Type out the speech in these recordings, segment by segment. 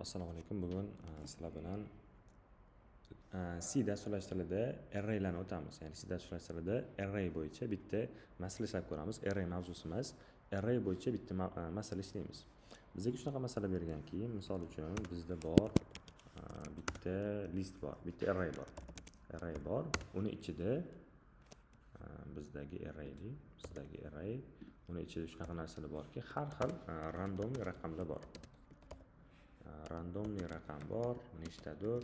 Assalomu alaykum. Bugun sizlar bilan C dasturlash tilida arraylarni o'tamiz. Ya'ni C dasturlash tilida array bo'yicha bitta masala ishlab ko'ramiz. Array mavzusi emas, array bo'yicha bitta masala ishlaymiz. Bizga shunaqa masala berganki, misol uchun bizda bor bitta list bor, bitta array bor. Array bor. Uni ichida bizdagi array, uni ichida shunaqa narsalar borki, har xil randomli raqamlar bor. Randomli raqam bor, nechtadir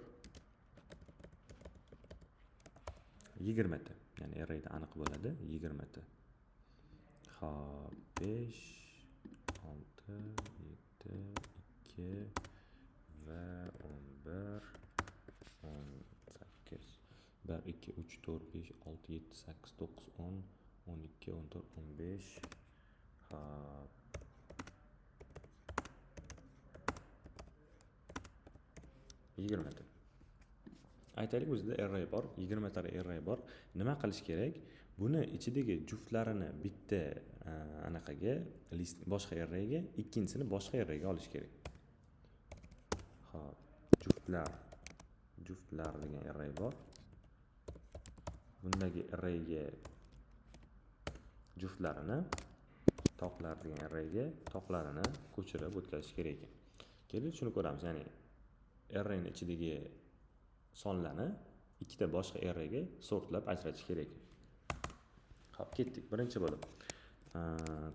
20 ta. Ya'ni arrayda aniq bo'ladi 20 ta. Xo'p, 5, 6, 7, 2 va 11, 18. 1, 2, 3, 4, 5, 6, 7, 8, 9, 10, 12, 14, 15. Xo'p. 20 ta. Aytaylik, bizda array bor, 20 ta array bor. Nima qilish kerak? Buni ichidagi juftlarini bitta anaqaga, list boshqa arrayga, ikkinchisini boshqa arrayga olish kerak. Xo'p, juftlar degan array bor. Bundagi arrayga juftlarini, toqlar degan arrayga toqlarini ko'chirib o'tkazish kerak ekan. Kelib shuni ko'ramiz, ya'ni arrayning ichidagi sonlarni ikkita boshqa arrayga sortlab ajratish kerak. Xo'p, ketdik. Birinchi bo'lib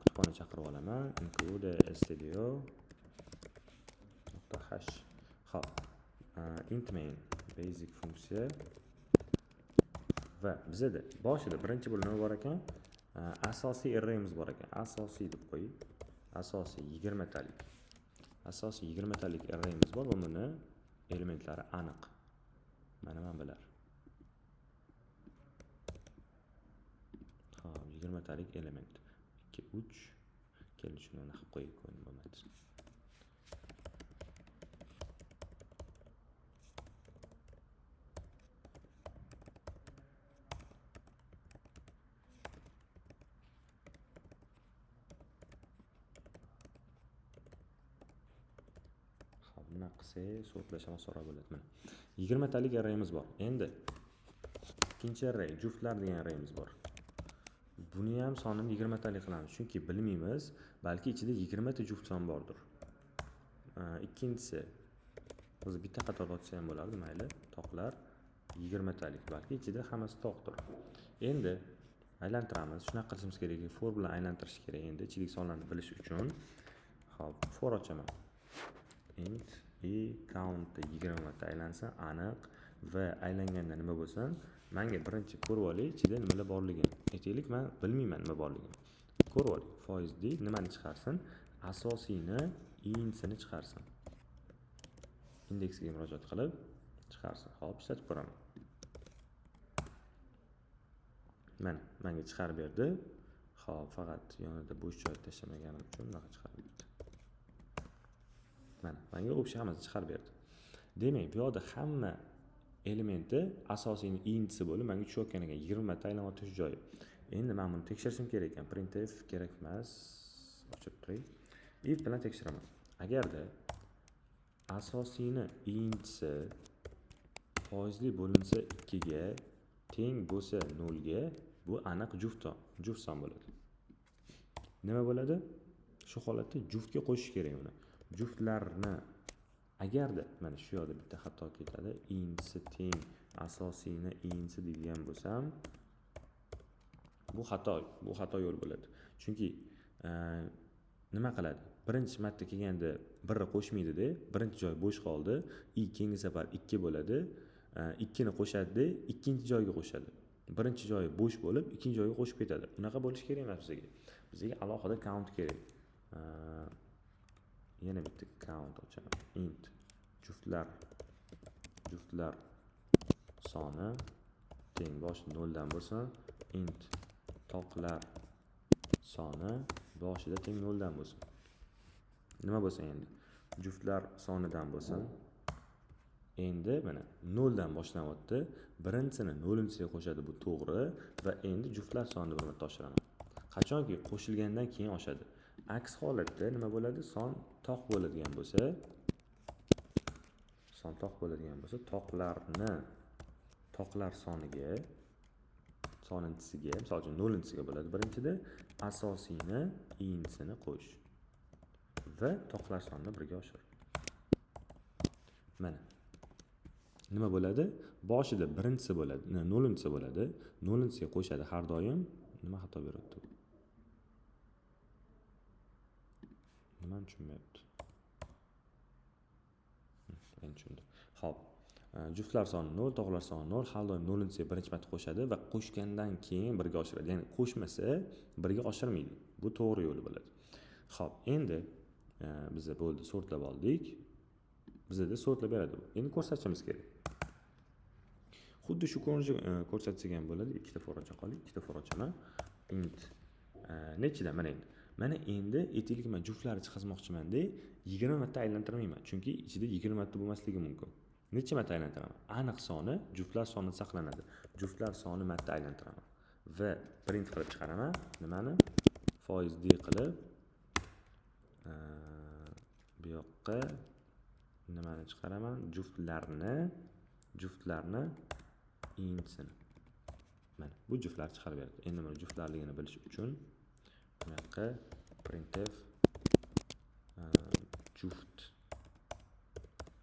kutubxona chaqirib olaman. Include stdio.h. Xo'p, int main basic funksiya va bizda boshida birinchi bo'lib nima bor ekan? Asosiy arrayimiz bor ekan. Asosiy deb qo'yib, asosiy 20 talik. Asosiy 20 talik arrayimiz bor va buni elementlari aniq. Mana bular. Xo'p, 20 talik element. 2, 3. Kelin shuni qilib qo'yib ko'ring bo'lmaydi. Buni qilsak, sortlash osonroq bo'ladi. Mana 20 talik arrayimiz bor. Endi ikkinchi array, juftlar degan arrayimiz bor. Buni ham sonini 20 talik qilamiz, chunki bilmaymiz, balki ichida 20 ta juft son bordir. Ikkinchisi, biz bitta qator ochsa ham bo'lardi, mayli. Toqlar 20 talik, balki ichida hammasi toqdir. Endi aylantiramiz. Shunaqa qilishimiz kerak, for bilan aylantirish kerak. Endi ichidagi sonlarni bilish uchun, xo'p, for ochaman. Int count 20 ta aylansa aniq va aylanganda nima bo'lsa, menga birinchi ko'rib olay, ichida nimalar borligini. Aytaylik, men bilmayman nima borligini. Ko'rib olay. Foizli nimani chiqarsin? Asosiyni, intsini chiqarsin. Indeksiga murojaat qilib chiqarsin. Xo'p, ishlatib ko'raman. Mana, menga chiqarib berdi. Xo'p, faqat yonida bo'sh joy tashlamaganim uchun bunaqa chiqarib berdi. Mana, menga o'sha hammasi chiqarib berdi. Demak, bu yerda hamma elementi asosiyning intisi bo'lib, menga tushayotgan ekan 20 ta aylanib o'tish joyi. Endi men buni tekshirishim kerak ekan. Printf kerak emas. Ochib turay. If bilan tekshiraman. Agarda asosiyning intisi foizli bo'linsa 2 ga teng bo'lsa 0 ga, bu aniq juft son bo'ladi. Nima bo'ladi? Shu holatda juftga qo'shish kerak uni. Juftlarni agarda mana shu yerda bitta xato ketadi, intisi teng asosiyni intisi degan bo'lsam, bu xato yo'l bo'ladi. Chunki nima qiladi? Birinchi marta kelganda birni qo'shmaydi-da, birinchi joy bo'sh qoldi, keyingi safar 2 bo'ladi, 2 ni qo'shadi, ikkinchi joyga qo'shadi. Birinchi joyi bo'sh bo'lib, ikkinchi joyga qo'shib ketadi. Unaqa bo'lish kerak emas bizga. Bizga alohida count kerak. Yana bitta count ochaman. Int juftlar soni teng boshida 0 dan bo'lsa, int toqlar soni boshida teng 0 dan bo'lsin. Nima bo'lsa endi? Juftlar sonidan bo'lsin. Endi mana 0 dan boshlanyapti. Birinchisini 0-siga qo'shadi, bu to'g'ri, va endi juftlar sonini bir marta oshiraman. Qachonki qo'shilgandan keyin oshadi. Aks holatda nima bo'ladi? Son toq bo'ladigan bo'lsa, son toq bo'ladigan bo'lsa, toqlar soninchisiga, misol uchun 0-siga bo'ladi birinchida, asosiyni i'nisini qo'sh va toqlar sonini birga oshir. Mana. Nima bo'ladi? Boshida birinchisi bo'ladi, 0-si bo'ladi. 0-siga qo'shadi har doim. Nima xato beryapti? Nima tushunmayapti? Men tushundim. Xo'p. Juftlar soni 0, toqlar soni 0, har doim 0-siga birinchi marta qo'shadi va qo'shgandan keyin birga oshiradi. Ya'ni qo'shmasa birga oshirmaydi. Bu to'g'ri yo'li bo'ladi. Xo'p, endi biz bo'ldi, sortlab oldik. Bizda sortlab beradi bu. Endi ko'rsatishimiz kerak. Xuddi shu ko'rsatsak ham bo'ladi. Ikkita for ocha qoling. Ikkita for ochaman. Int nechidan? Mana endi aytaylik, men juftlarni chiqazmoqchiman-da, 20 marta aylantirmayman. Chunki ichida 20 marta bo'lmasligi mumkin. Necha marta aylantiraman? Aniq soni, juftlar soni saqlanadi. Juftlar soni marta aylantiraman va print qilib chiqaraman. Nimani? Foiz d qilib bu yoqqa nimani chiqaraman? Juftlarni insini. Mana bu juftlar chiqarib beradi. Endi buni juftlarligini bilish uchun bu yoqqa printf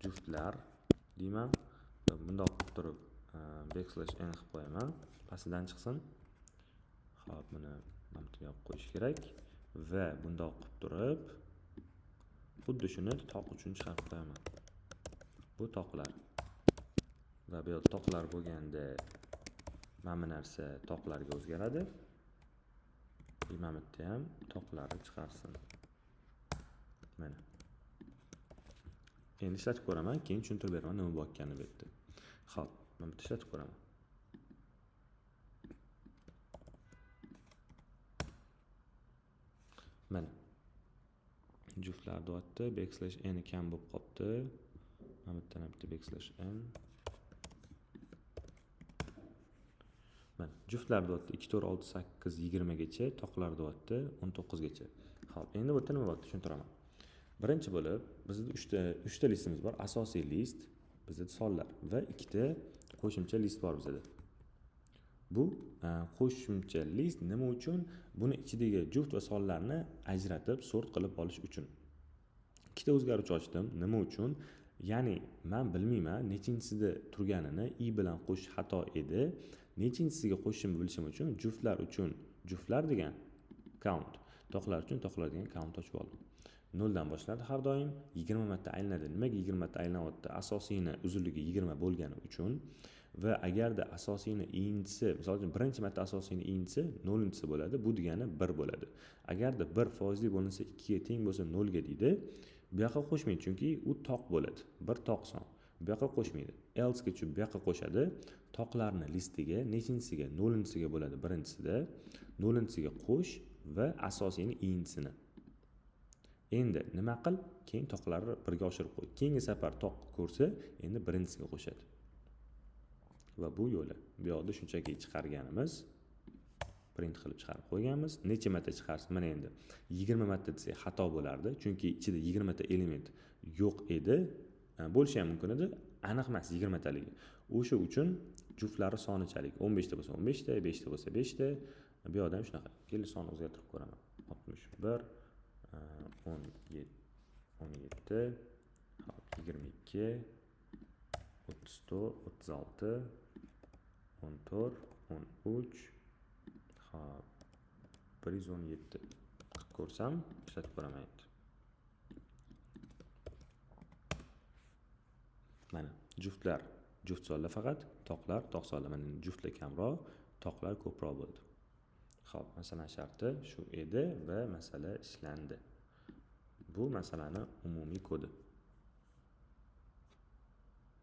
juftlar deyman. Bundoq qilib turib \n qilib qo'yaman. Pastidan chiqsin. Xo'p, buni mana bu yerga qo'yish kerak va bundoq qilib turib xuddi shuni toq uchun chiqarib qo'yaman. Bu toqlar. Va bu yerda toqlar bo'lganda mana bu narsa toqlarga o'zgaradi. Mana bu yerda ham toqlarni chiqarsin. Mana. Endi ishlatib ko'raman, keyin tushuntirib beraman nima bo'layotganini bu yerda. Xo'p, men bitta ishlatib ko'raman. Mana. Juftlar deyapti, \n kam bo'lib qolibdi. Mana bu yerdan bitta \n. Mana, juftlar deyapti 2 4 6 8 20 gacha, toqlar deyapti 19 gacha. Xo'p, endi bu yerda nima bo'lyapti tushuntiraman. Birinchi bo'lib, bizda 3 ta listimiz bor. Asosiy list, bizda sonlar va 2 ta qo'shimcha list bor bizda. Bu qo'shimcha list nima uchun? Buni ichidagi juft va sonlarni ajratib, sort qilib olish uchun. 2 ta o'zgaruvchi ochdim. Nima uchun? Ya'ni men bilmayman nechinchisida turganini i bilan qo'shish xato edi. Nechinchisiga qo'shishimni bilishim uchun juftlar degan count, toqlar uchun toqlar degan count ochib oldim. 0 dan boshlardi har doim 20 marta aylanadi. Nimaga 20 marta aylanyapti? Asosiyni uzunligi 20 bo'lgani uchun va agarda asosiyni i'nisi, misol uchun birinchi marta asosiyni i'nisi 0-si bo'ladi, bu degani 1 bo'ladi. Agarda 1 foizli bo'linsa 2 ga teng bo'lsa 0 ga deydi. Bu yoqqa qo'shmaydi chunki u toq bo'ladi. Bir toq son. Bu yoqqa qo'shmaydi. Else ga tushib bu yoqqa qo'shadi. Toqlarni listiga nechinchisiga 0-siga bo'ladi birinchisida. 0-siga qo'sh va asosiyni i'nisini. Endi nima qil? Keyin toqlarni birga oshirib qo'y. Keyingi safar toq ko'rsa, endi birinchisiga qo'shadi. Va bu yo'li. Bu yoqda shunchaki chiqarganimiz, print qilib chiqarib qo'yganmiz. Necha marta chiqarsa, mana endi 20 marta desak xato bo'lardi, chunki ichida 20 ta element yo'q edi. Bo'lishi ham mumkin edi, aniq emas 20 taligi. O'sha uchun juftlari sonichalik 15 ta bo'lsa 15 ta, 5 ta bo'lsa 5 ta. Bu yoqda ham shunaqa. Kelin sonni o'zgartirib ko'raman. 61 17 22 34 36 14 13 117 ko'rsam ishlatib ko'raman endi. Mana juftlar, juft sonlar faqat, toqlar, toq sonlar. Mana juftlar kamroq, toqlar ko'proq bo'ldi. Xo'p, masalan sharti shu edi va masala ishlandi. Bu masalani umumiy kodi.